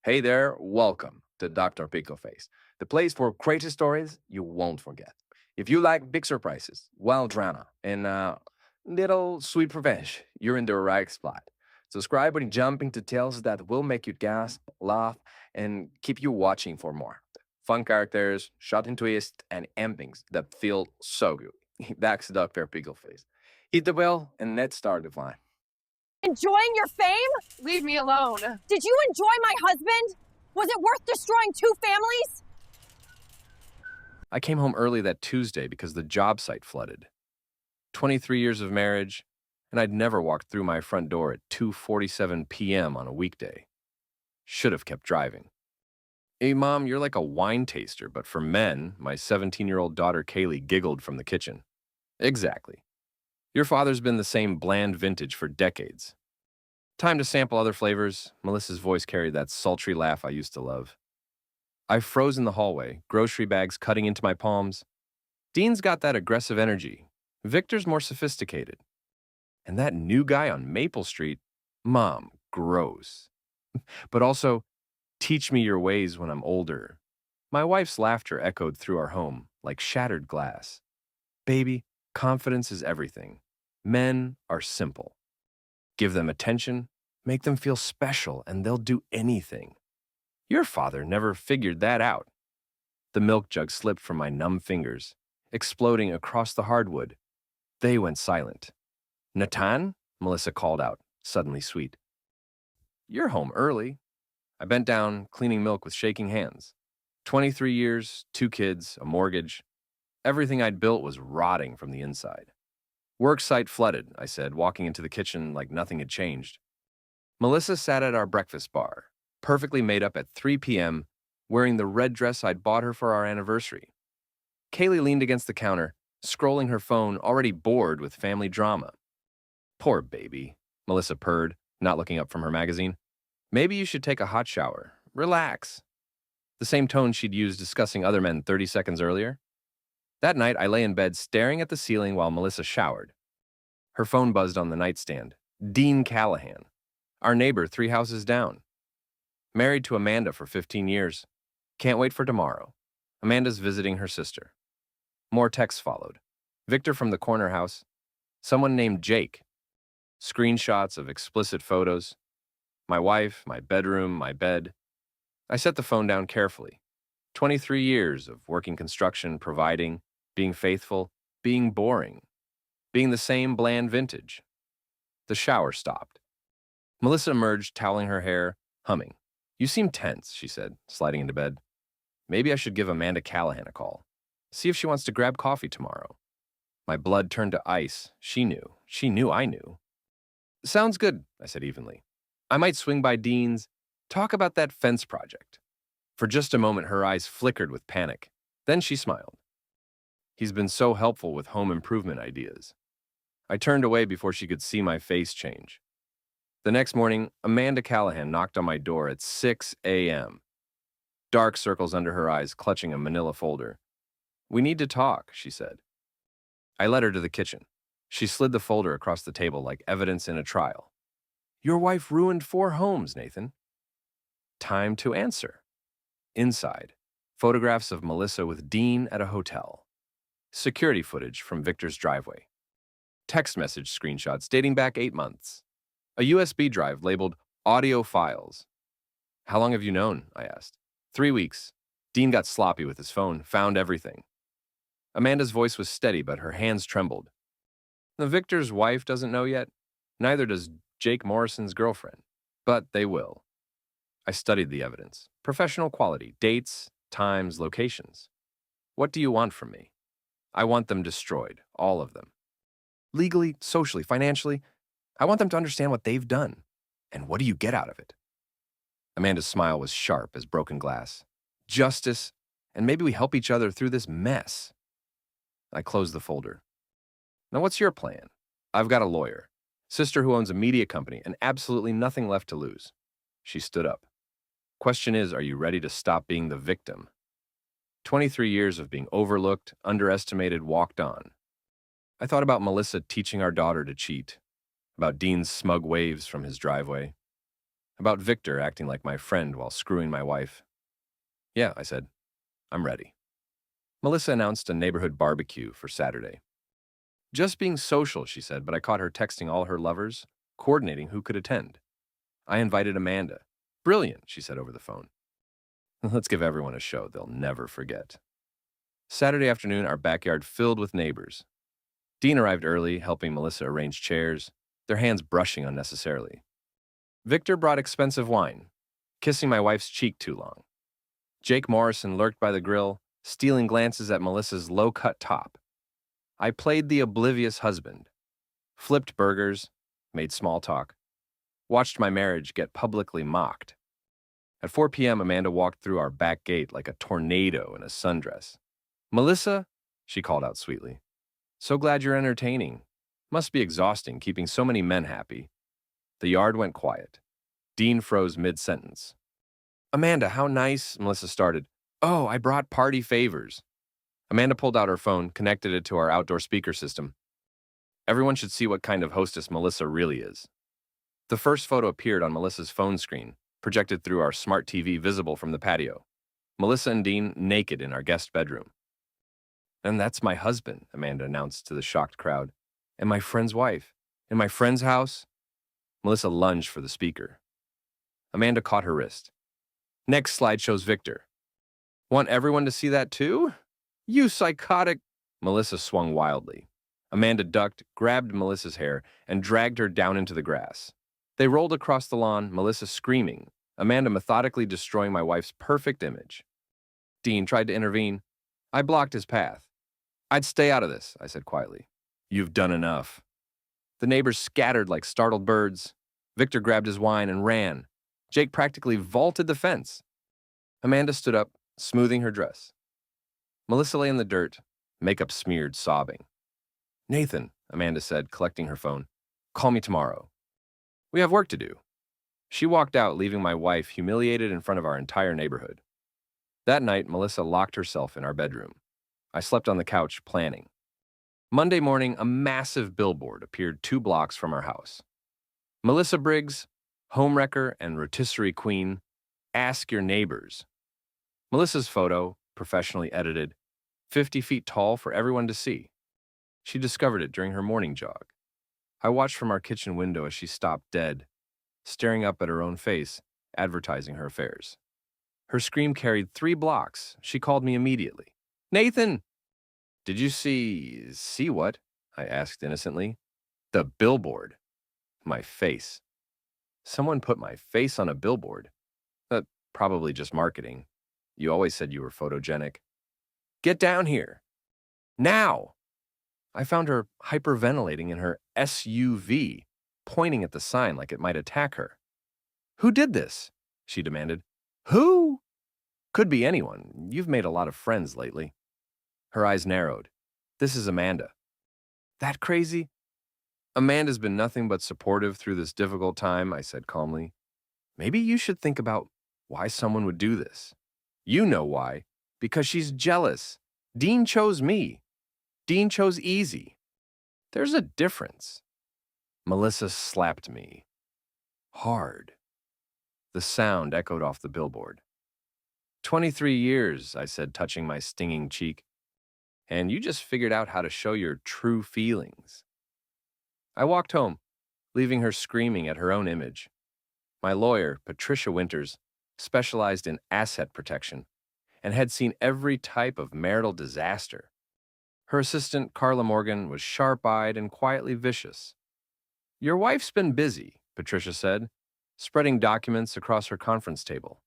Hey there, welcome to Dr. Pickleface, the place for crazy stories you won't forget. If you like big surprises, wild drama, and little sweet revenge, you're in the right spot. Subscribe and jump into tales that will make you gasp, laugh, and keep you watching for more. Fun characters, shocking twists, and endings that feel so good. That's Dr. Pickleface. Hit the bell and let's start the fun. Enjoying your fame? Leave me alone. Did you enjoy my husband? Was it worth destroying two families? I came home early that Tuesday because the job site flooded. 23 years of marriage, and I'd never walked through my front door at 2:47 p.m. on a weekday. Should have kept driving. Hey, Mom, you're like a wine taster, but for men, my 17-year-old daughter Kaylee giggled from the kitchen. Exactly. Your father's been the same bland vintage for decades. Time to sample other flavors. Melissa's voice carried that sultry laugh I used to love. I froze in the hallway, grocery bags cutting into my palms. Dean's got that aggressive energy. Victor's more sophisticated. And that new guy on Maple Street, Mom, gross. But also, teach me your ways when I'm older. My wife's laughter echoed through our home like shattered glass. Baby, confidence is everything. Men are simple. Give them attention, make them feel special, and they'll do anything. Your father never figured that out. The milk jug slipped from my numb fingers, exploding across the hardwood. They went silent. Natan? Melissa called out, suddenly sweet. You're home early. I bent down, cleaning milk with shaking hands. 23 years, 2 kids, a mortgage. Everything I'd built was rotting from the inside. Work site flooded, I said, walking into the kitchen like nothing had changed. Melissa sat at our breakfast bar, perfectly made up at 3 p.m., wearing the red dress I'd bought her for our anniversary. Kaylee leaned against the counter, scrolling her phone, already bored with family drama. Poor baby, Melissa purred, not looking up from her magazine. Maybe you should take a hot shower. Relax. The same tone she'd used discussing other men 30 seconds earlier. That night, I lay in bed staring at the ceiling while Melissa showered. Her phone buzzed on the nightstand. Dean Callahan, our neighbor 3 houses down. Married to Amanda for 15 years. Can't wait for tomorrow. Amanda's visiting her sister. More texts followed. Victor from the corner house. Someone named Jake. Screenshots of explicit photos. My wife, my bedroom, my bed. I set the phone down carefully. 23 years of working construction, providing, being faithful, being boring, being the same bland vintage. The shower stopped. Melissa emerged, toweling her hair, humming. You seem tense, she said, sliding into bed. Maybe I should give Amanda Callahan a call. See if she wants to grab coffee tomorrow. My blood turned to ice. She knew. She knew I knew. Sounds good, I said evenly. I might swing by Dean's, talk about that fence project. For just a moment, her eyes flickered with panic. Then she smiled. He's been so helpful with home improvement ideas. I turned away before she could see my face change. The next morning, Amanda Callahan knocked on my door at 6 a.m. Dark circles under her eyes, clutching a manila folder. We need to talk, she said. I led her to the kitchen. She slid the folder across the table like evidence in a trial. Your wife ruined 4 homes, Nathan. Time to answer. Inside, photographs of Melissa with Dean at a hotel. Security footage from Victor's driveway. Text message screenshots dating back 8 months. A USB drive labeled audio files. How long have you known? I asked. 3 weeks. Dean got sloppy with his phone, found everything. Amanda's voice was steady, but her hands trembled. The Victor's wife doesn't know yet. Neither does Jake Morrison's girlfriend. But they will. I studied the evidence. Professional quality, dates, times, locations. What do you want from me? I want them destroyed, all of them. Legally, socially, financially, I want them to understand what they've done. And what do you get out of it? Amanda's smile was sharp as broken glass. Justice, and maybe we help each other through this mess. I closed the folder. Now what's your plan? I've got a lawyer, sister who owns a media company, and absolutely nothing left to lose. She stood up. Question is, are you ready to stop being the victim? 23 years of being overlooked, underestimated, walked on. I thought about Melissa teaching our daughter to cheat, about Dean's smug waves from his driveway. About Victor acting like my friend while screwing my wife. Yeah, I said. I'm ready. Melissa announced a neighborhood barbecue for Saturday. Just being social, she said, but I caught her texting all her lovers, coordinating who could attend. I invited Amanda. Brilliant, she said over the phone. Let's give everyone a show they'll never forget. Saturday afternoon, our backyard filled with neighbors. Dean arrived early, helping Melissa arrange chairs, their hands brushing unnecessarily. Victor brought expensive wine, kissing my wife's cheek too long. Jake Morrison lurked by the grill, stealing glances at Melissa's low-cut top. I played the oblivious husband, flipped burgers, made small talk, watched my marriage get publicly mocked. At 4 p.m., Amanda walked through our back gate like a tornado in a sundress. Melissa, she called out sweetly. So glad you're entertaining. Must be exhausting keeping so many men happy. The yard went quiet. Dean froze mid-sentence. Amanda, how nice, Melissa started. Oh, I brought party favors. Amanda pulled out her phone, connected it to our outdoor speaker system. Everyone should see what kind of hostess Melissa really is. The first photo appeared on Melissa's phone screen, projected through our smart TV visible from the patio. Melissa and Dean naked in our guest bedroom. And that's my husband, Amanda announced to the shocked crowd. And my friend's wife. In my friend's house? Melissa lunged for the speaker. Amanda caught her wrist. Next slide shows Victor. Want everyone to see that too? You psychotic... Melissa swung wildly. Amanda ducked, grabbed Melissa's hair, and dragged her down into the grass. They rolled across the lawn, Melissa screaming, Amanda methodically destroying my wife's perfect image. Dean tried to intervene. I blocked his path. I'd stay out of this, I said quietly. You've done enough. The neighbors scattered like startled birds. Victor grabbed his wine and ran. Jake practically vaulted the fence. Amanda stood up, smoothing her dress. Melissa lay in the dirt, makeup smeared, sobbing. Nathan, Amanda said, collecting her phone, call me tomorrow. We have work to do. She walked out, leaving my wife humiliated in front of our entire neighborhood. That night, Melissa locked herself in our bedroom. I slept on the couch, planning. Monday morning, a massive billboard appeared 2 blocks from our house. Melissa Briggs, homewrecker and rotisserie queen, ask your neighbors. Melissa's photo, professionally edited, 50 feet tall for everyone to see. She discovered it during her morning jog. I watched from our kitchen window as she stopped dead, staring up at her own face, advertising her affairs. Her scream carried 3 blocks. She called me immediately. Nathan! Did you see what? I asked innocently. The billboard. My face. Someone put my face on a billboard. Probably just marketing. You always said you were photogenic. Get down here. Now! I found her hyperventilating in her SUV, pointing at the sign like it might attack her. Who did this? She demanded. Who? Could be anyone. You've made a lot of friends lately. Her eyes narrowed. This is Amanda. That crazy? Amanda's been nothing but supportive through this difficult time, I said calmly. Maybe you should think about why someone would do this. You know why. Because she's jealous. Dean chose me. Dean chose easy. There's a difference. Melissa slapped me. Hard. The sound echoed off the billboard. 23 years, I said, touching my stinging cheek. And you just figured out how to show your true feelings. I walked home, leaving her screaming at her own image. My lawyer, Patricia Winters, specialized in asset protection and had seen every type of marital disaster. Her assistant, Carla Morgan, was sharp-eyed and quietly vicious. Your wife's been busy, Patricia said, spreading documents across her conference table.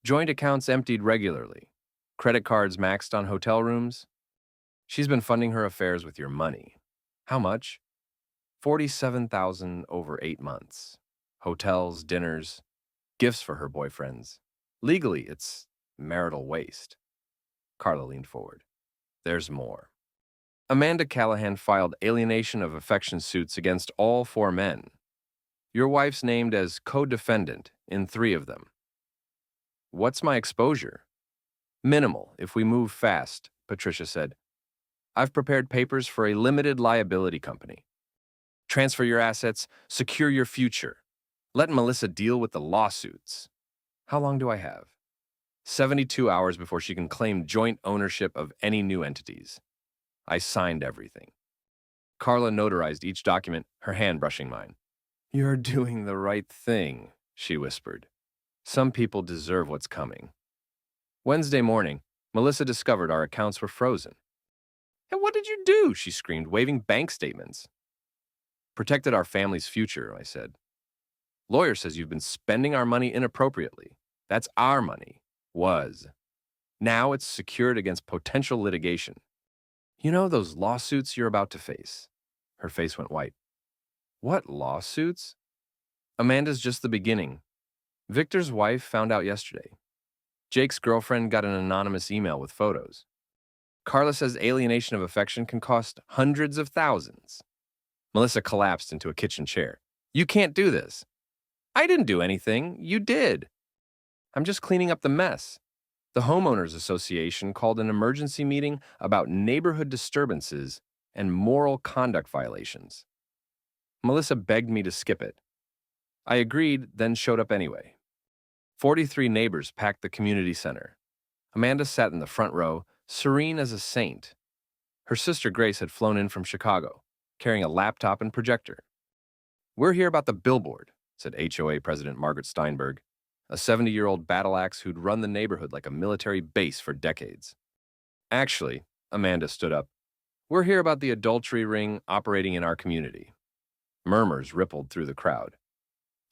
Joint accounts emptied regularly, credit cards maxed on hotel rooms. She's been funding her affairs with your money. How much? $47,000 over 8 months. Hotels, dinners, gifts for her boyfriends. Legally, it's marital waste. Carla leaned forward. There's more. Amanda Callahan filed alienation of affection suits against all 4 men. Your wife's named as co-defendant in 3 of them. What's my exposure? Minimal, if we move fast, Patricia said. I've prepared papers for a limited liability company. Transfer your assets, secure your future. Let Melissa deal with the lawsuits. How long do I have? 72 hours before she can claim joint ownership of any new entities. I signed everything. Carla notarized each document, her hand brushing mine. You're doing the right thing, she whispered. Some people deserve what's coming. Wednesday morning, Melissa discovered our accounts were frozen. And what did you do? She screamed, waving bank statements. Protected our family's future, I said. Lawyer says you've been spending our money inappropriately. That's our money. Was. Now it's secured against potential litigation. You know those lawsuits you're about to face? Her face went white. What lawsuits? Amanda's just the beginning. Victor's wife found out yesterday. Jake's girlfriend got an anonymous email with photos. Carla says alienation of affection can cost hundreds of thousands. Melissa collapsed into a kitchen chair. You can't do this. I didn't do anything. You did. I'm just cleaning up the mess. The Homeowners Association called an emergency meeting about neighborhood disturbances and moral conduct violations. Melissa begged me to skip it. I agreed, then showed up anyway. 43 neighbors packed the community center. Amanda sat in the front row, serene as a saint. Her sister Grace had flown in from Chicago, carrying a laptop and projector. We're here about the billboard, said HOA President Margaret Steinberg, a 70-year-old battle axe who'd run the neighborhood like a military base for decades. Actually, Amanda stood up, we're here about the adultery ring operating in our community. Murmurs rippled through the crowd.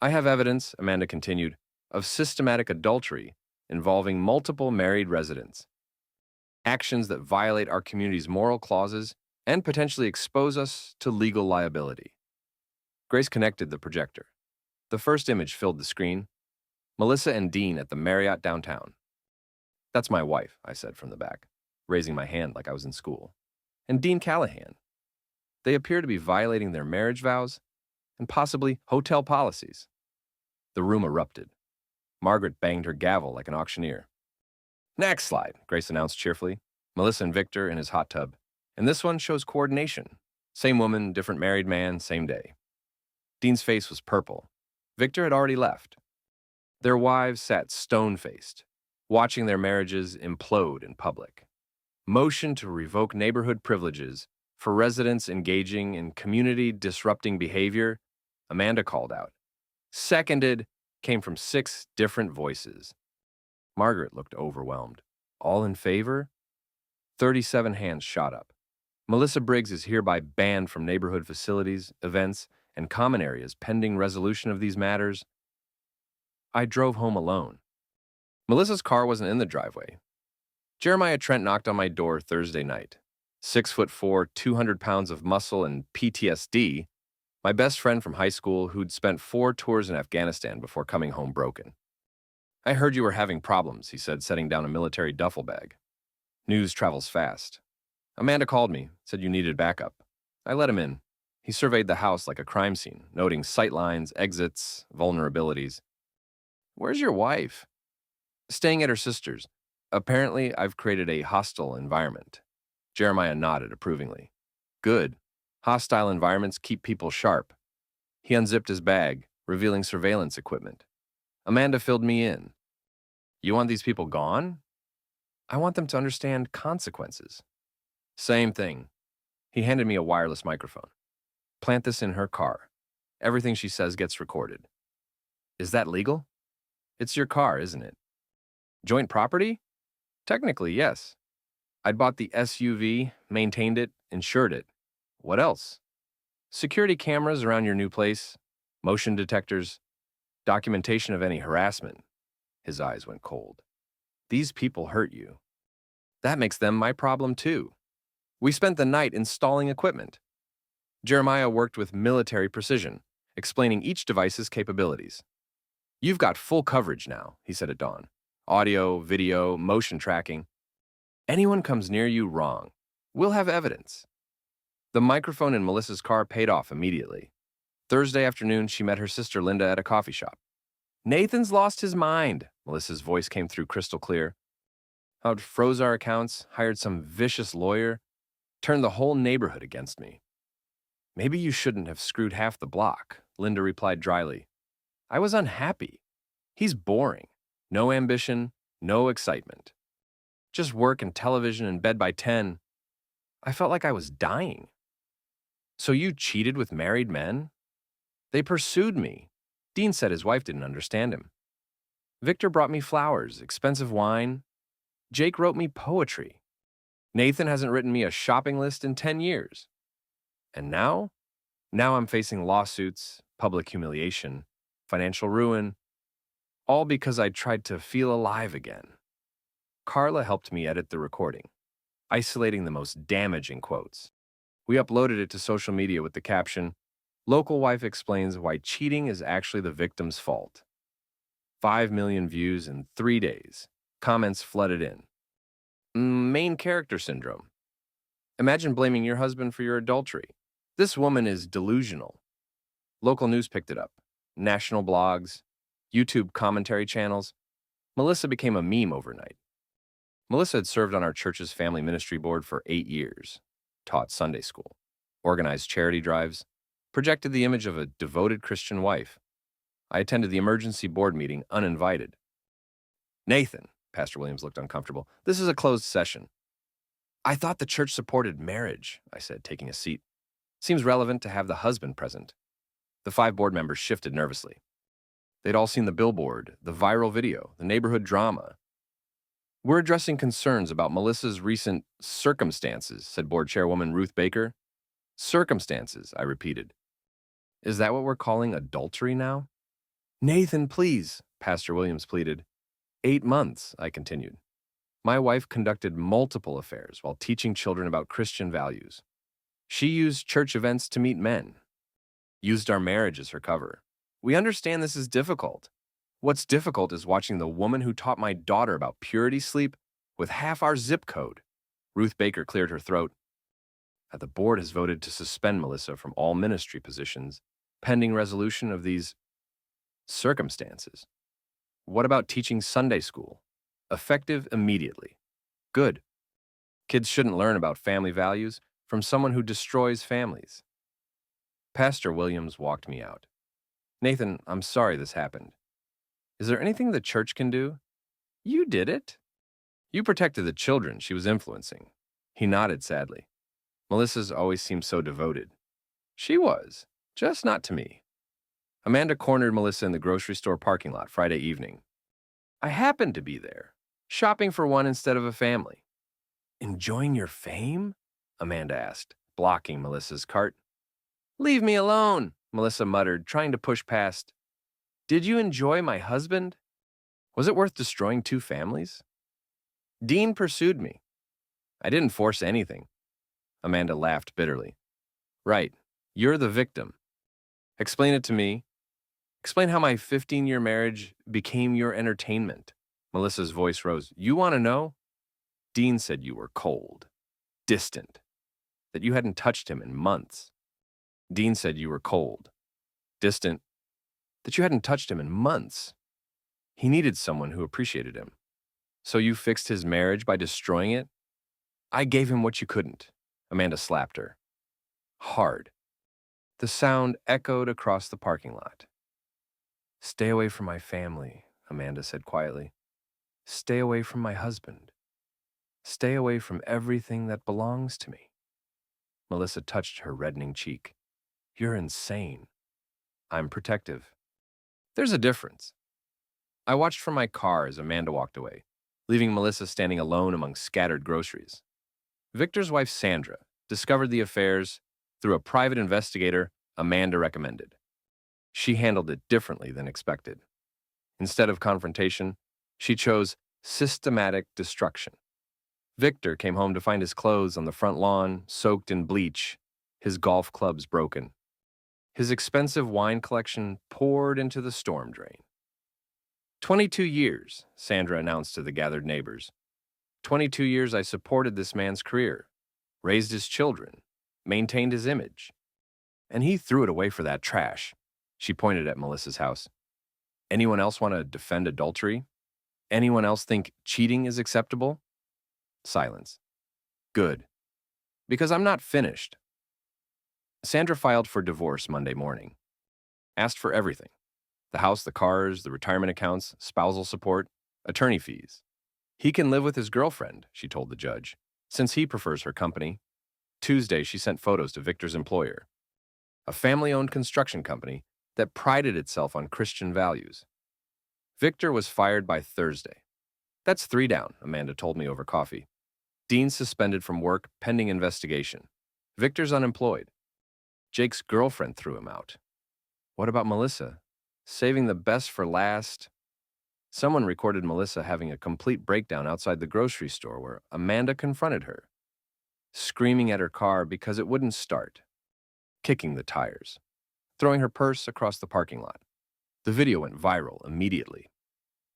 I have evidence, Amanda continued, of systematic adultery involving multiple married residents. Actions that violate our community's moral clauses and potentially expose us to legal liability. Grace connected the projector. The first image filled the screen. Melissa and Dean at the Marriott downtown. That's my wife, I said from the back, raising my hand like I was in school. And Dean Callahan. They appear to be violating their marriage vows and possibly hotel policies. The room erupted. Margaret banged her gavel like an auctioneer. Next slide, Grace announced cheerfully. Melissa and Victor in his hot tub. And this one shows coordination. Same woman, different married man, same day. Dean's face was purple. Victor had already left. Their wives sat stone-faced, watching their marriages implode in public. Motion to revoke neighborhood privileges for residents engaging in community-disrupting behavior, Amanda called out. Seconded came from 6 different voices. Margaret looked overwhelmed. All in favor? 37 hands shot up. Melissa Briggs is hereby banned from neighborhood facilities, events, and common areas pending resolution of these matters. I drove home alone. Melissa's car wasn't in the driveway. Jeremiah Trent knocked on my door Thursday night. 6'4", 200 pounds of muscle and PTSD, my best friend from high school who'd spent 4 tours in Afghanistan before coming home broken. I heard you were having problems, he said, setting down a military duffel bag. News travels fast. Amanda called me, said you needed backup. I let him in. He surveyed the house like a crime scene, noting sightlines, exits, vulnerabilities. Where's your wife? Staying at her sister's. Apparently, I've created a hostile environment. Jeremiah nodded approvingly. Good. Hostile environments keep people sharp. He unzipped his bag, revealing surveillance equipment. Amanda filled me in. You want these people gone? I want them to understand consequences. Same thing. He handed me a wireless microphone. Plant this in her car. Everything she says gets recorded. Is that legal? It's your car, isn't it? Joint property? Technically, yes. I'd bought the SUV, maintained it, insured it. What else? Security cameras around your new place, motion detectors, documentation of any harassment. His eyes went cold. These people hurt you. That makes them my problem too. We spent the night installing equipment. Jeremiah worked with military precision, explaining each device's capabilities. You've got full coverage now, he said at dawn. Audio, video, motion tracking. Anyone comes near you wrong. We'll have evidence. The microphone in Melissa's car paid off immediately. Thursday afternoon, she met her sister Linda at a coffee shop. Nathan's lost his mind, Melissa's voice came through crystal clear. I'd froze our accounts, hired some vicious lawyer, turned the whole neighborhood against me. Maybe you shouldn't have screwed half the block, Linda replied dryly. I was unhappy. He's boring. No ambition, no excitement. Just work and television and bed by 10. I felt like I was dying. So you cheated with married men? They pursued me. Dean said his wife didn't understand him. Victor brought me flowers, expensive wine. Jake wrote me poetry. Nathan hasn't written me a shopping list in 10 years. And now? Now I'm facing lawsuits, public humiliation, financial ruin, all because I tried to feel alive again. Carla helped me edit the recording, isolating the most damaging quotes. We uploaded it to social media with the caption, "Local wife explains why cheating is actually the victim's fault." 5 million views in 3 days. Comments flooded in. Main character syndrome. Imagine blaming your husband for your adultery. This woman is delusional. Local news picked it up. National blogs, YouTube commentary channels. Melissa became a meme overnight. Melissa had served on our church's family ministry board for 8 years, taught Sunday school, organized charity drives, projected the image of a devoted Christian wife. I attended the emergency board meeting uninvited. "Nathan," Pastor Williams looked uncomfortable, "this is a closed session." "I thought the church supported marriage," I said, taking a seat. "Seems relevant to have the husband present." The 5 board members shifted nervously. They'd all seen the billboard, the viral video, the neighborhood drama. "We're addressing concerns about Melissa's recent circumstances," said board chairwoman Ruth Baker. "Circumstances," I repeated. "Is that what we're calling adultery now?" "Nathan, please," Pastor Williams pleaded. 8 months, I continued. My wife conducted multiple affairs while teaching children about Christian values. She used church events to meet men, used our marriage as her cover. We understand this is difficult. What's difficult is watching the woman who taught my daughter about purity sleep with half our zip code. Ruth Baker cleared her throat. The board has voted to suspend Melissa from all ministry positions, pending resolution of these circumstances. What about teaching Sunday school? Effective immediately. Good. Kids shouldn't learn about family values from someone who destroys families. Pastor Williams walked me out. "Nathan, I'm sorry this happened. Is there anything the church can do?" "You did it." "You protected the children she was influencing." He nodded sadly. "Melissa's always seemed so devoted." "She was, just not to me." Amanda cornered Melissa in the grocery store parking lot Friday evening. "I happened to be there, shopping for one instead of a family." "Enjoying your fame?" Amanda asked, blocking Melissa's cart. "Leave me alone," Melissa muttered, trying to push past. "Did you enjoy my husband? Was it worth destroying 2 families?" "Dean pursued me. I didn't force anything." Amanda laughed bitterly. "Right, you're the victim. Explain it to me. Explain how my 15-year marriage became your entertainment." Melissa's voice rose. "You want to know?" "Dean said you were cold, distant, that you hadn't touched him in months." "Dean said you were cold, distant, that you hadn't touched him in months. He needed someone who appreciated him. So you fixed his marriage by destroying it?" "I gave him what you couldn't." Amanda slapped her. Hard. The sound echoed across the parking lot. "Stay away from my family," Amanda said quietly. "Stay away from my husband. Stay away from everything that belongs to me." Melissa touched her reddening cheek. "You're insane." "I'm protective." "There's a difference." I watched from my car as Amanda walked away, leaving Melissa standing alone among scattered groceries. Victor's wife, Sandra, discovered the affairs through a private investigator Amanda recommended. She handled it differently than expected. Instead of confrontation, she chose systematic destruction. Victor came home to find his clothes on the front lawn, soaked in bleach, his golf clubs broken. His expensive wine collection poured into the storm drain. 22 years, Sandra announced to the gathered neighbors. 22 years I supported this man's career, raised his children, maintained his image. And he threw it away for that trash. She pointed at Melissa's house. Anyone else want to defend adultery? Anyone else think cheating is acceptable? Silence. Good. Because I'm not finished. Sandra filed for divorce Monday morning. Asked for everything. The house, the cars, the retirement accounts, spousal support, attorney fees. He can live with his girlfriend, she told the judge, since he prefers her company. Tuesday, she sent photos to Victor's employer, a family-owned construction company that prided itself on Christian values. Victor was fired by Thursday. That's 3 down, Amanda told me over coffee. Dean's suspended from work pending investigation. Victor's unemployed. Jake's girlfriend threw him out. What about Melissa? Saving the best for last. Someone recorded Melissa having a complete breakdown outside the grocery store where Amanda confronted her, screaming at her car because it wouldn't start, kicking the tires, throwing her purse across the parking lot. The video went viral immediately.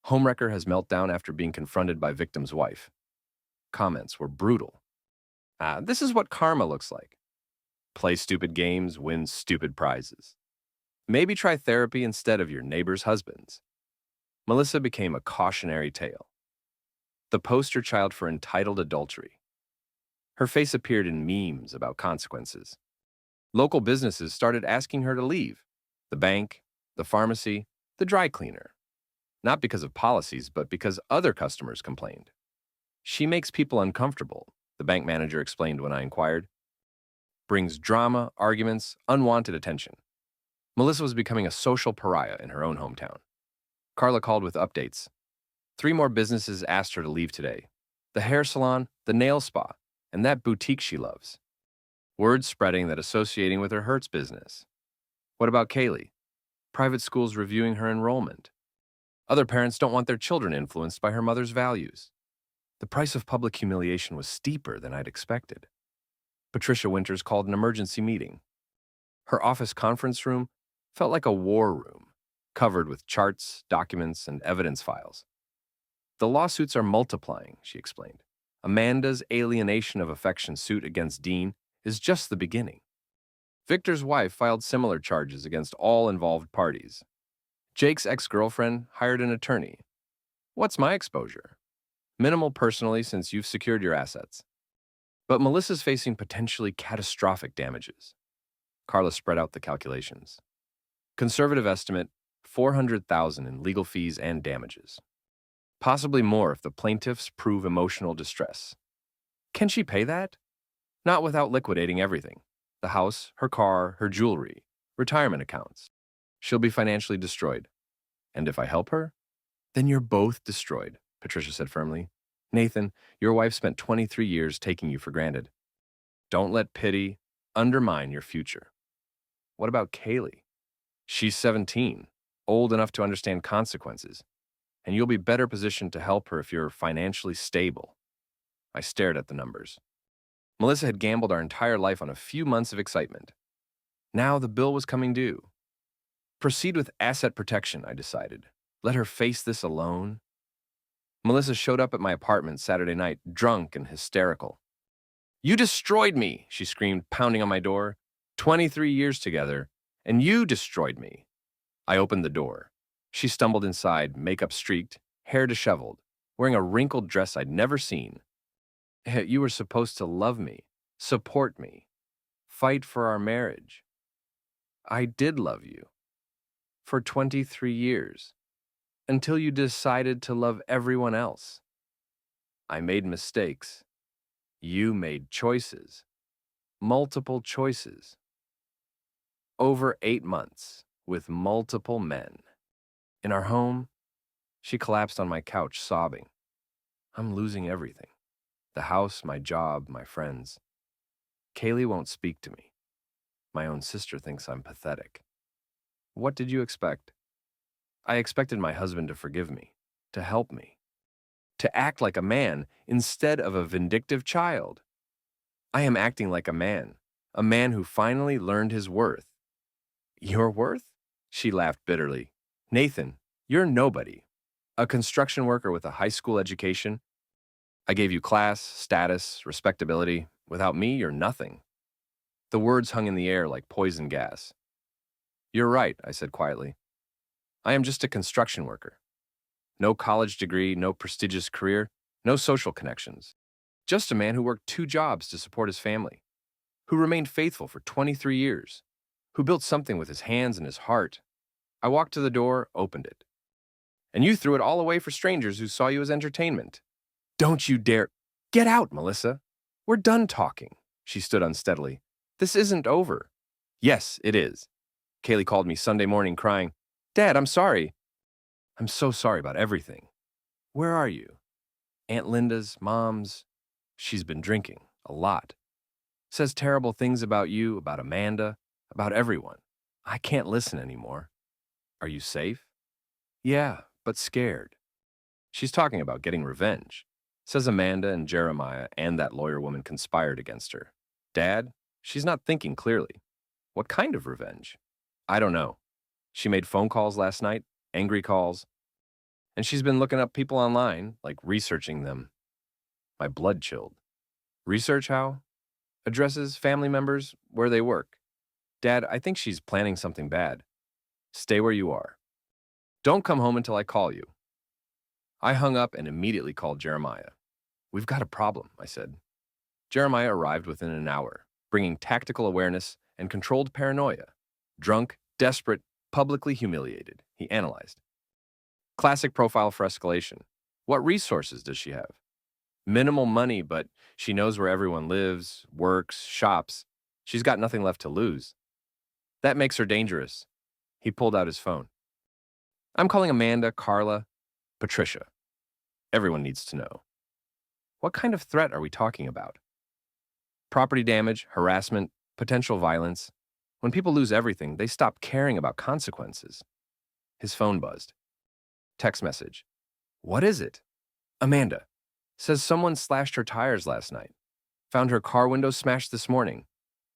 Homewrecker has meltdown after being confronted by victim's wife. Comments were brutal. This is what karma looks like. Play stupid games, win stupid prizes. Maybe try therapy instead of your neighbor's husbands. Melissa became a cautionary tale, the poster child for entitled adultery. Her face appeared in memes about consequences. Local businesses started asking her to leave. The bank, the pharmacy, the dry cleaner. Not because of policies, but because other customers complained. She makes people uncomfortable, the bank manager explained when I inquired. Brings drama, arguments, unwanted attention. Melissa was becoming a social pariah in her own hometown. Carla called with updates. 3 more businesses asked her to leave today. The hair salon, the nail spa, and that boutique she loves. Word spreading that associating with her hurts business. What about Kaylee? Private schools reviewing her enrollment. Other parents don't want their children influenced by her mother's values. The price of public humiliation was steeper than I'd expected. Patricia Winters called an emergency meeting. Her office conference room felt like a war room, covered with charts, documents, and evidence files. The lawsuits are multiplying, she explained. Amanda's alienation of affection suit against Dean is just the beginning. Victor's wife filed similar charges against all involved parties. Jake's ex-girlfriend hired an attorney. What's my exposure? Minimal personally since you've secured your assets. But Melissa's facing potentially catastrophic damages. Carla spread out the calculations. Conservative estimate, $400,000 in legal fees and damages. Possibly more if the plaintiffs prove emotional distress. Can she pay that? Not without liquidating everything. The house, her car, her jewelry, retirement accounts. She'll be financially destroyed. And if I help her, then you're both destroyed, Patricia said firmly. Nathan, your wife spent 23 years taking you for granted. Don't let pity undermine your future. What about Kaylee? She's 17, old enough to understand consequences, and you'll be better positioned to help her if you're financially stable. I stared at the numbers. Melissa had gambled our entire life on a few months of excitement. Now the bill was coming due. Proceed with asset protection, I decided. Let her face this alone. Melissa showed up at my apartment Saturday night, drunk and hysterical. You destroyed me, she screamed, pounding on my door. 23 years together, and you destroyed me. I opened the door. She stumbled inside, makeup streaked, hair disheveled, wearing a wrinkled dress I'd never seen. You were supposed to love me, support me, fight for our marriage. I did love you. For 23 years. Until you decided to love everyone else. I made mistakes. You made choices. Multiple choices. Over 8 months, with multiple men. In our home, she collapsed on my couch, sobbing. I'm losing everything. The house, my job, my friends. Kaylee won't speak to me. My own sister thinks I'm pathetic. What did you expect? I expected my husband to forgive me, to help me, to act like a man instead of a vindictive child. I am acting like a man who finally learned his worth. Your worth? She laughed bitterly. Nathan, you're nobody. A construction worker with a high school education. I gave you class, status, respectability. Without me, you're nothing. The words hung in the air like poison gas. You're right, I said quietly. I am just a construction worker. No college degree, no prestigious career, no social connections. Just a man who worked 2 jobs to support his family, who remained faithful for 23 years, who built something with his hands and his heart. I walked to the door, opened it. And you threw it all away for strangers who saw you as entertainment. Don't you dare. Get out, Melissa. We're done talking. She stood unsteadily. This isn't over. Yes, it is. Kaylee called me Sunday morning crying, Dad, I'm sorry. I'm so sorry about everything. Where are you? Aunt Linda's, Mom's. She's been drinking a lot. Says terrible things about you, about Amanda, about everyone. I can't listen anymore. Are you safe? Yeah, but scared. She's talking about getting revenge. Says Amanda and Jeremiah and that lawyer woman conspired against her. Dad, she's not thinking clearly. What kind of revenge? I don't know. She made phone calls last night, angry calls, and she's been looking up people online, like researching them. My blood chilled. Research how? Addresses, family members, where they work. Dad, I think she's planning something bad. Stay where you are. Don't come home until I call you. I hung up and immediately called Jeremiah. We've got a problem, I said. Jeremiah arrived within an hour, bringing tactical awareness and controlled paranoia. Drunk, desperate, publicly humiliated, he analyzed. Classic profile for escalation. What resources does she have? Minimal money, but she knows where everyone lives, works, shops. She's got nothing left to lose. That makes her dangerous. He pulled out his phone. I'm calling Amanda, Carla, Patricia. Everyone needs to know. What kind of threat are we talking about? Property damage, harassment, potential violence. When people lose everything, they stop caring about consequences. His phone buzzed. Text message. What is it? Amanda. Says someone slashed her tires last night. Found her car window smashed this morning.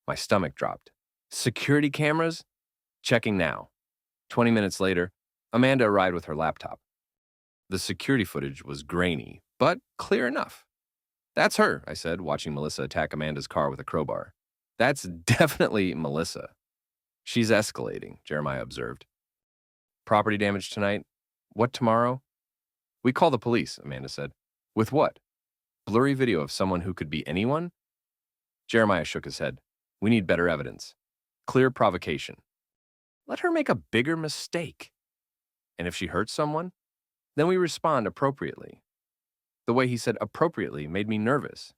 My stomach dropped. Security cameras? Checking now. 20 minutes later, Amanda arrived with her laptop. The security footage was grainy, but clear enough. That's her, I said, watching Melissa attack Amanda's car with a crowbar. That's definitely Melissa. She's escalating, Jeremiah observed. Property damage tonight? What tomorrow? We call the police, Amanda said. With what? Blurry video of someone who could be anyone? Jeremiah shook his head. We need better evidence. Clear provocation. Let her make a bigger mistake. And if she hurts someone, then we respond appropriately. The way he said appropriately made me nervous.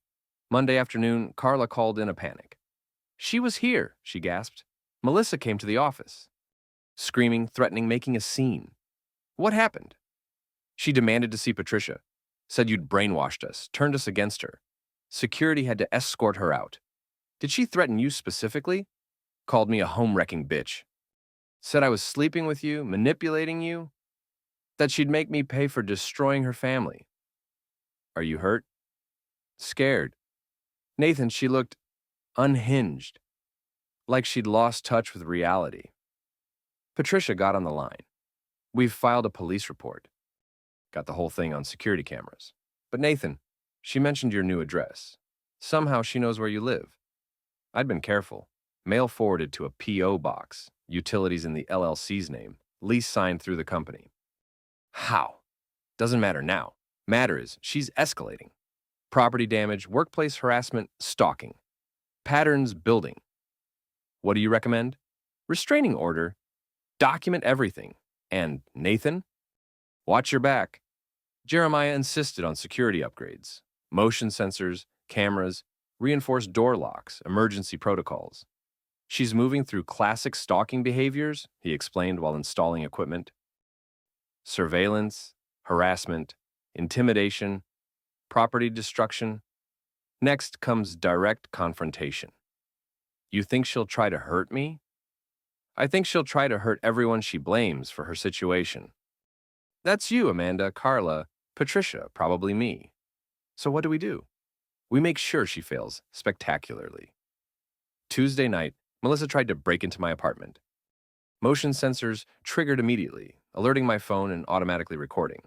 Monday afternoon, Carla called in a panic. She was here, she gasped. Melissa came to the office. Screaming, threatening, making a scene. What happened? She demanded to see Patricia. Said you'd brainwashed us, turned us against her. Security had to escort her out. Did she threaten you specifically? Called me a home-wrecking bitch. Said I was sleeping with you, manipulating you. That she'd make me pay for destroying her family. Are you hurt? Scared. Nathan, she looked unhinged. Like she'd lost touch with reality. Patricia got on the line. We've filed a police report. Got the whole thing on security cameras. But Nathan, she mentioned your new address. Somehow she knows where you live. I'd been careful. Mail forwarded to a P.O. box, utilities in the LLC's name, lease signed through the company. How? Doesn't matter now. Matter is, she's escalating. Property damage, workplace harassment, stalking. Patterns building. What do you recommend? Restraining order. Document everything. And Nathan? Watch your back. Jeremiah insisted on security upgrades. Motion sensors, cameras, reinforced door locks, emergency protocols. She's moving through classic stalking behaviors, he explained while installing equipment. Surveillance, harassment, intimidation, property destruction. Next comes direct confrontation. You think she'll try to hurt me? I think she'll try to hurt everyone she blames for her situation. That's you, Amanda, Carla, Patricia, probably me. So what do? We make sure she fails spectacularly. Tuesday night, Melissa tried to break into my apartment. Motion sensors triggered immediately, alerting my phone and automatically recording.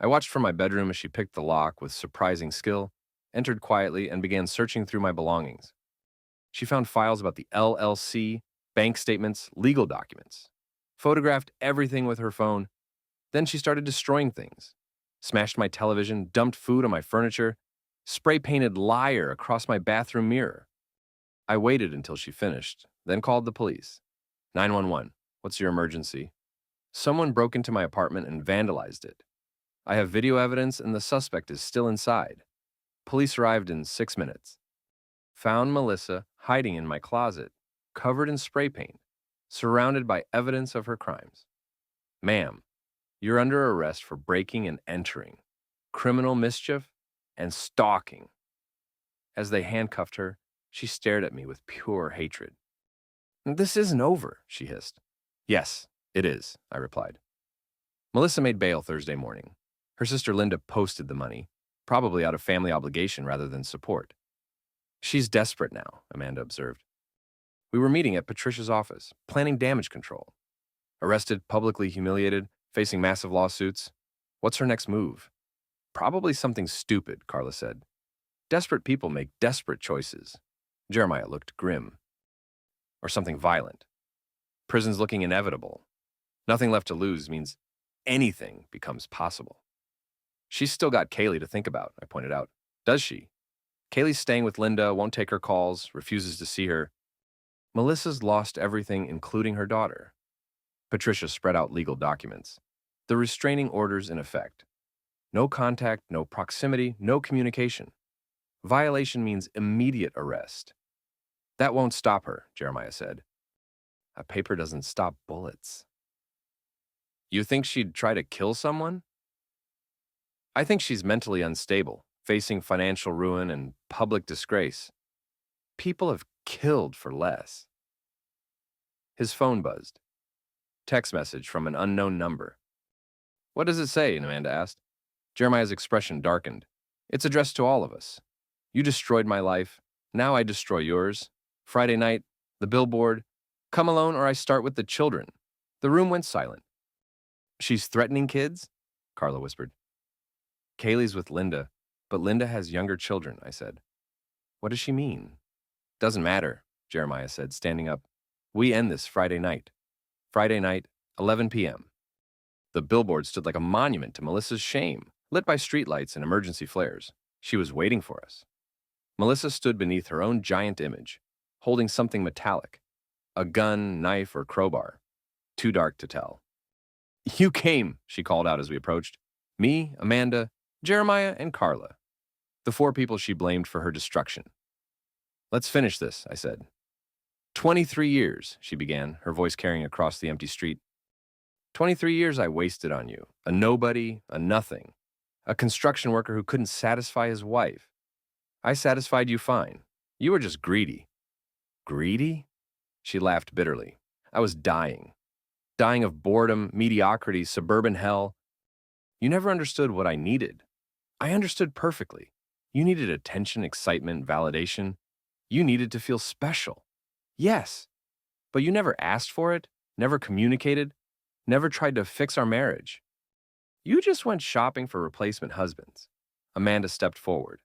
I watched from my bedroom as she picked the lock with surprising skill, entered quietly, and began searching through my belongings. She found files about the LLC, bank statements, legal documents. Photographed everything with her phone. Then she started destroying things. Smashed my television, dumped food on my furniture, spray-painted liar across my bathroom mirror. I waited until she finished, then called the police. 911, what's your emergency? Someone broke into my apartment and vandalized it. I have video evidence and the suspect is still inside. Police arrived in 6 minutes. Found Melissa hiding in my closet, covered in spray paint, surrounded by evidence of her crimes. Ma'am, you're under arrest for breaking and entering, criminal mischief, and stalking. As they handcuffed her, she stared at me with pure hatred. This isn't over, she hissed. Yes, it is, I replied. Melissa made bail Thursday morning. Her sister Linda posted the money, probably out of family obligation rather than support. She's desperate now, Amanda observed. We were meeting at Patricia's office, planning damage control. Arrested, publicly humiliated, facing massive lawsuits. What's her next move? Probably something stupid, Carla said. Desperate people make desperate choices. Jeremiah looked grim. Or something violent. Prison's looking inevitable. Nothing left to lose means anything becomes possible. She's still got Kaylee to think about, I pointed out. Does she? Kaylee's staying with Linda, won't take her calls, refuses to see her. Melissa's lost everything, including her daughter. Patricia spread out legal documents. The restraining order's in effect. No contact, no proximity, no communication. Violation means immediate arrest. That won't stop her, Jeremiah said. A paper doesn't stop bullets. You think she'd try to kill someone? I think she's mentally unstable, facing financial ruin and public disgrace. People have killed for less. His phone buzzed. Text message from an unknown number. What does it say? Amanda asked. Jeremiah's expression darkened. It's addressed to all of us. You destroyed my life. Now I destroy yours. Friday night, the billboard. Come alone or I start with the children. The room went silent. She's threatening kids? Carla whispered. Kaylee's with Linda, but Linda has younger children, I said. What does she mean? Doesn't matter, Jeremiah said, standing up. We end this Friday night. Friday night, 11 p.m. The billboard stood like a monument to Melissa's shame, lit by streetlights and emergency flares. She was waiting for us. Melissa stood beneath her own giant image, holding something metallic. A gun, knife, or crowbar. Too dark to tell. You came, she called out as we approached. Me, Amanda, Jeremiah, and Carla. The 4 people she blamed for her destruction. Let's finish this, I said. 23 years, she began, her voice carrying across the empty street. 23 years I wasted on you. A nobody, a nothing. A construction worker who couldn't satisfy his wife. I satisfied you fine. You were just greedy. Greedy? She laughed bitterly. I was dying. Dying of boredom, mediocrity, suburban hell. You never understood what I needed. I understood perfectly. You needed attention, excitement, validation. You needed to feel special. Yes, but you never asked for it, never communicated, never tried to fix our marriage. You just went shopping for replacement husbands. Amanda stepped forward,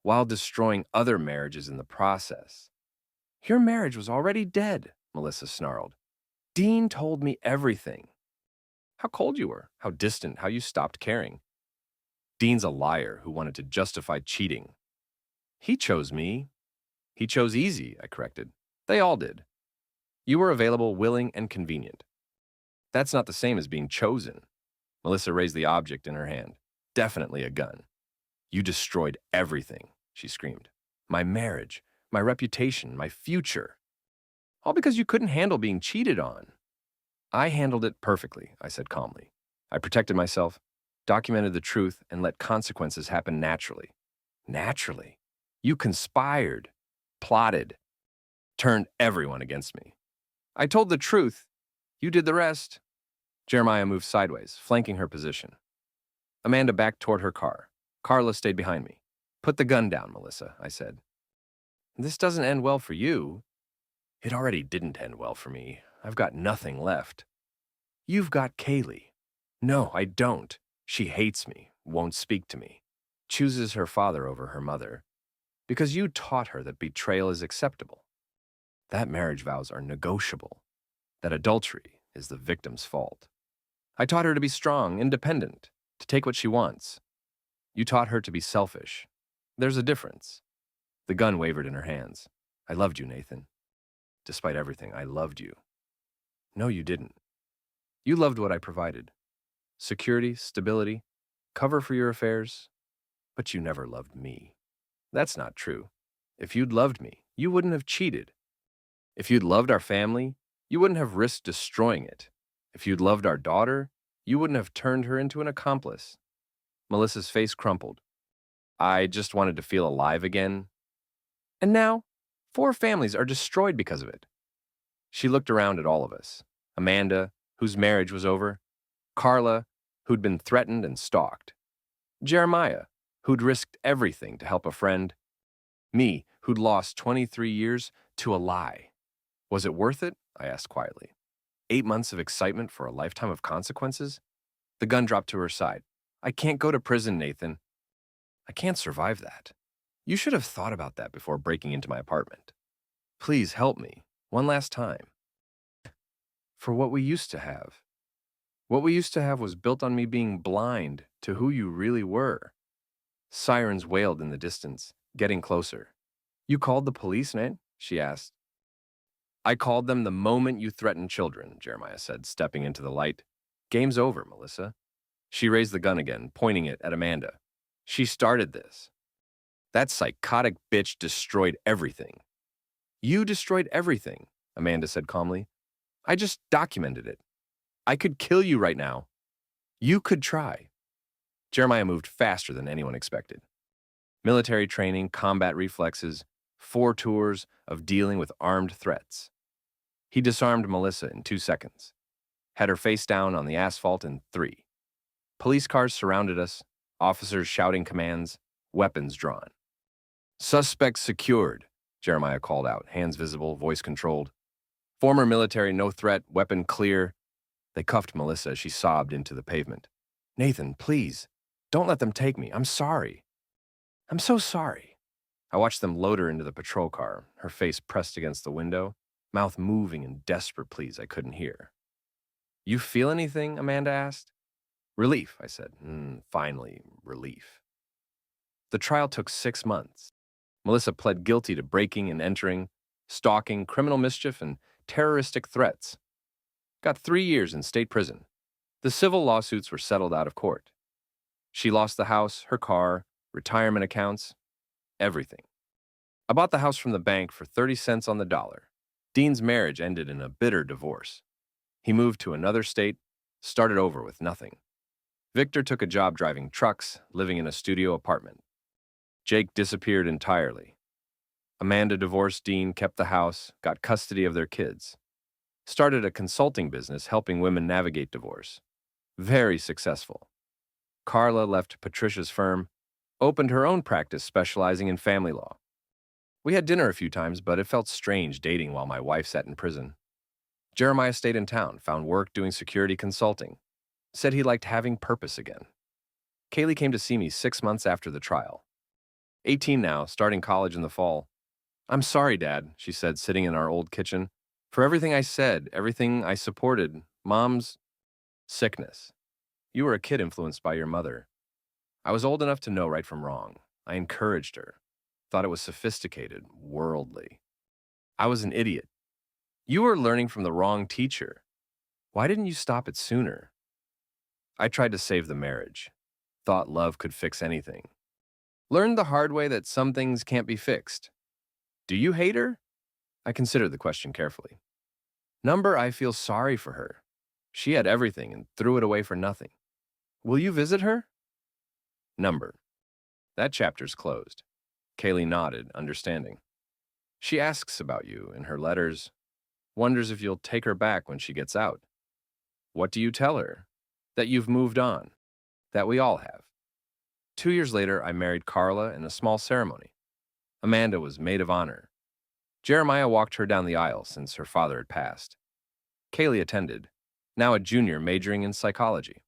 while destroying other marriages in the process. Your marriage was already dead, Melissa snarled. Dean told me everything. How cold you were, how distant, how you stopped caring. Dean's a liar who wanted to justify cheating. He chose me. He chose easy, I corrected. They all did. You were available, willing, and convenient. That's not the same as being chosen. Melissa raised the object in her hand. Definitely a gun. You destroyed everything, she screamed. My marriage, my reputation, my future. All because you couldn't handle being cheated on. I handled it perfectly, I said calmly. I protected myself, documented the truth, and let consequences happen naturally. Naturally? You conspired, plotted, turned everyone against me. I told the truth. You did the rest. Jeremiah moved sideways, flanking her position. Amanda backed toward her car. Carla stayed behind me. Put the gun down, Melissa, I said. This doesn't end well for you. It already didn't end well for me. I've got nothing left. You've got Kaylee. No, I don't. She hates me, won't speak to me, chooses her father over her mother, because you taught her that betrayal is acceptable, that marriage vows are negotiable, that adultery is the victim's fault. I taught her to be strong, independent, to take what she wants. You taught her to be selfish. There's a difference. The gun wavered in her hands. I loved you, Nathan. Despite everything, I loved you. No, you didn't. You loved what I provided. Security, stability, cover for your affairs, but you never loved me. That's not true. If you'd loved me, you wouldn't have cheated. If you'd loved our family, you wouldn't have risked destroying it. If you'd loved our daughter, you wouldn't have turned her into an accomplice. Melissa's face crumpled. I just wanted to feel alive again. And now, 4 families are destroyed because of it. She looked around at all of us. Amanda, whose marriage was over. Carla, who'd been threatened and stalked. Jeremiah, who'd risked everything to help a friend. Me, who'd lost 23 years to a lie. Was it worth it? I asked quietly. 8 months of excitement for a lifetime of consequences? The gun dropped to her side. I can't go to prison, Nathan. I can't survive that. You should have thought about that before breaking into my apartment. Please help me, one last time. For what we used to have. What we used to have was built on me being blind to who you really were. Sirens wailed in the distance, getting closer. You called the police, Nate? She asked. I called them the moment you threatened children, Jeremiah said, stepping into the light. Game's over, Melissa. She raised the gun again, pointing it at Amanda. She started this. That psychotic bitch destroyed everything. You destroyed everything, Amanda said calmly. I just documented it. I could kill you right now. You could try. Jeremiah moved faster than anyone expected. Military training, combat reflexes, 4 tours of dealing with armed threats. He disarmed Melissa in 2 seconds, had her face down on the asphalt in 3. Police cars surrounded us, officers shouting commands, weapons drawn. Suspect secured, Jeremiah called out, hands visible, voice controlled. Former military, no threat, weapon clear. They cuffed Melissa as she sobbed into the pavement. Nathan, please, don't let them take me. I'm sorry. I'm so sorry. I watched them load her into the patrol car, her face pressed against the window, mouth moving in desperate pleas I couldn't hear. You feel anything? Amanda asked. Relief, I said. Finally, relief. The trial took 6 months. Melissa pled guilty to breaking and entering, stalking, criminal mischief, and terroristic threats. Got 3 years in state prison. The civil lawsuits were settled out of court. She lost the house, her car, retirement accounts, everything. I bought the house from the bank for 30 cents on the dollar. Dean's marriage ended in a bitter divorce. He moved to another state, started over with nothing. Victor took a job driving trucks, living in a studio apartment. Jake disappeared entirely. Amanda divorced Dean, kept the house, got custody of their kids. Started a consulting business helping women navigate divorce. Very successful. Carla left Patricia's firm, opened her own practice specializing in family law. We had dinner a few times, but it felt strange dating while my wife sat in prison. Jeremiah stayed in town, found work doing security consulting. Said he liked having purpose again. Kaylee came to see me 6 months after the trial. 18 now, starting college in the fall. I'm sorry, Dad, she said, sitting in our old kitchen, for everything I said, everything I supported, Mom's sickness. You were a kid influenced by your mother. I was old enough to know right from wrong. I encouraged her. Thought it was sophisticated, worldly. I was an idiot. You were learning from the wrong teacher. Why didn't you stop it sooner? I tried to save the marriage. Thought love could fix anything. Learned the hard way that some things can't be fixed. Do you hate her? I considered the question carefully. Number, I feel sorry for her. She had everything and threw it away for nothing. Will you visit her? Number. That chapter's closed. Kaylee nodded, understanding. She asks about you in her letters, wonders if you'll take her back when she gets out. What do you tell her? That you've moved on. That we all have. 2 years later, I married Carla in a small ceremony. Amanda was maid of honor. Jeremiah walked her down the aisle since her father had passed. Kaylee attended, now a junior majoring in psychology.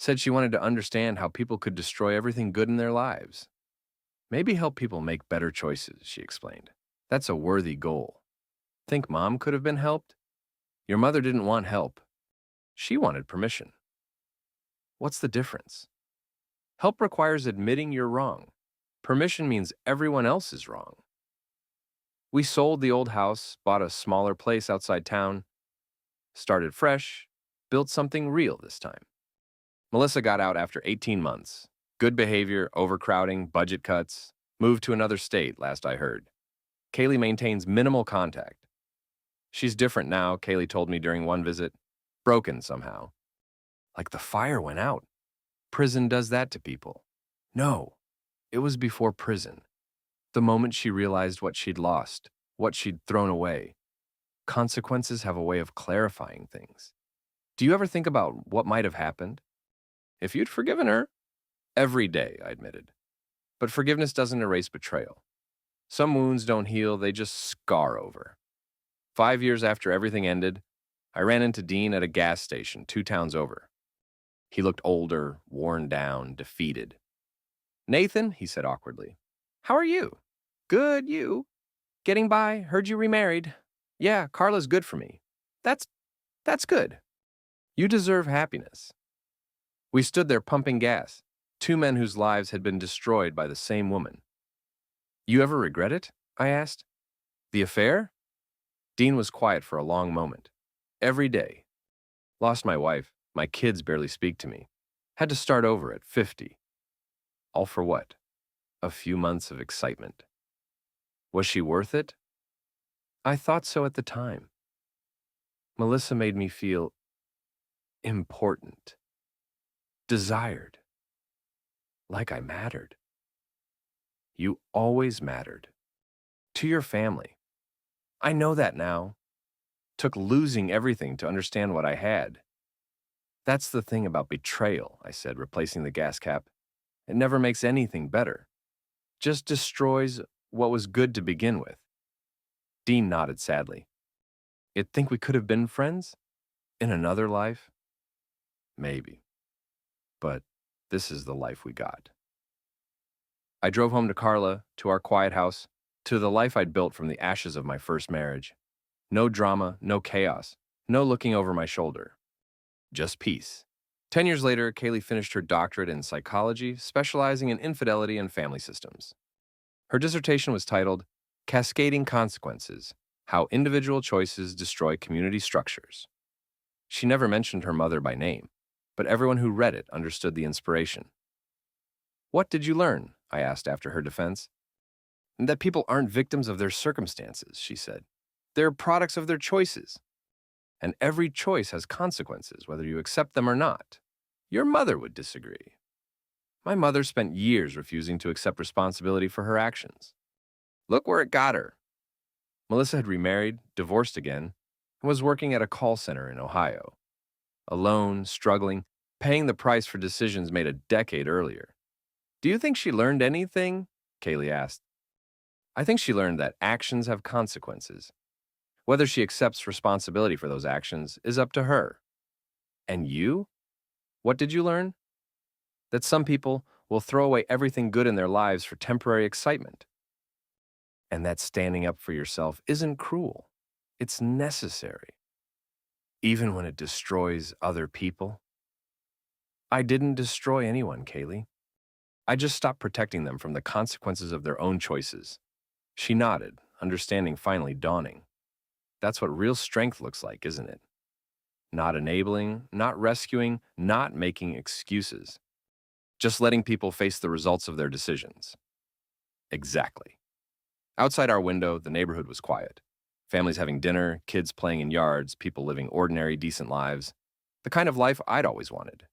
Said she wanted to understand how people could destroy everything good in their lives. Maybe help people make better choices, she explained. That's a worthy goal. Think Mom could have been helped? Your mother didn't want help. She wanted permission. What's the difference? Help requires admitting you're wrong. Permission means everyone else is wrong. We sold the old house, bought a smaller place outside town, started fresh, built something real this time. Melissa got out after 18 months. Good behavior, overcrowding, budget cuts, moved to another state, last I heard. Kaylee maintains minimal contact. She's different now, Kaylee told me during one visit. Broken somehow. Like the fire went out. Prison does that to people. No, it was before prison. The moment she realized what she'd lost, what she'd thrown away. Consequences have a way of clarifying things. Do you ever think about what might have happened? If you'd forgiven her? Every day, I admitted. But forgiveness doesn't erase betrayal. Some wounds don't heal, they just scar over. 5 years after everything ended, I ran into Dean at a gas station 2 towns over. He looked older, worn down, defeated. "Nathan," he said awkwardly, "how are you?" "Good, you?" "Getting by, heard you remarried." "Yeah, Carla's good for me." That's good. You deserve happiness." We stood there pumping gas, 2 men whose lives had been destroyed by the same woman. "You ever regret it?" I asked. "The affair?" Dean was quiet for a long moment. "Every day. Lost my wife. My kids barely speak to me. Had to start over at 50. All for what? A few months of excitement. Was she worth it? I thought so at the time. Melissa made me feel important, desired, like I mattered. You always mattered. To your family. I know that now. Took losing everything to understand what I had. That's the thing about betrayal, I said, replacing the gas cap. It never makes anything better. Just destroys what was good to begin with. Dean nodded sadly. You'd think we could have been friends? In another life? Maybe. But this is the life we got. I drove home to Carla, to our quiet house, to the life I'd built from the ashes of my first marriage. No drama, no chaos, no looking over my shoulder. Just peace. 10 years later, Kaylee finished her doctorate in psychology, specializing in infidelity and family systems. Her dissertation was titled Cascading Consequences: How Individual Choices Destroy Community Structures. She never mentioned her mother by name, but everyone who read it understood the inspiration. What did you learn? I asked after her defense. That people aren't victims of their circumstances, she said. They're products of their choices. And every choice has consequences, whether you accept them or not. Your mother would disagree. My mother spent years refusing to accept responsibility for her actions. Look where it got her. Melissa had remarried, divorced again, and was working at a call center in Ohio. Alone, struggling, paying the price for decisions made a decade earlier. Do you think she learned anything? Kaylee asked. I think she learned that actions have consequences. Whether she accepts responsibility for those actions is up to her. And you? What did you learn? That some people will throw away everything good in their lives for temporary excitement. And that standing up for yourself isn't cruel. It's necessary. Even when it destroys other people. I didn't destroy anyone, Kaylee. I just stopped protecting them from the consequences of their own choices. She nodded, understanding finally dawning. That's what real strength looks like, isn't it? Not enabling, not rescuing, not making excuses. Just letting people face the results of their decisions. Exactly. Outside our window, the neighborhood was quiet. Families having dinner, kids playing in yards, people living ordinary, decent lives. The kind of life I'd always wanted.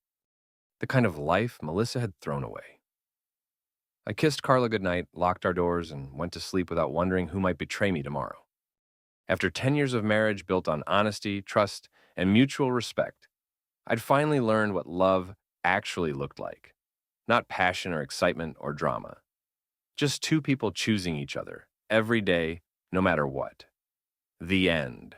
The kind of life Melissa had thrown away. I kissed Carla goodnight, locked our doors, and went to sleep without wondering who might betray me tomorrow. After 10 years of marriage built on honesty, trust, and mutual respect, I'd finally learned what love actually looked like. Not passion or excitement or drama. Just 2 people choosing each other, every day, no matter what. The end.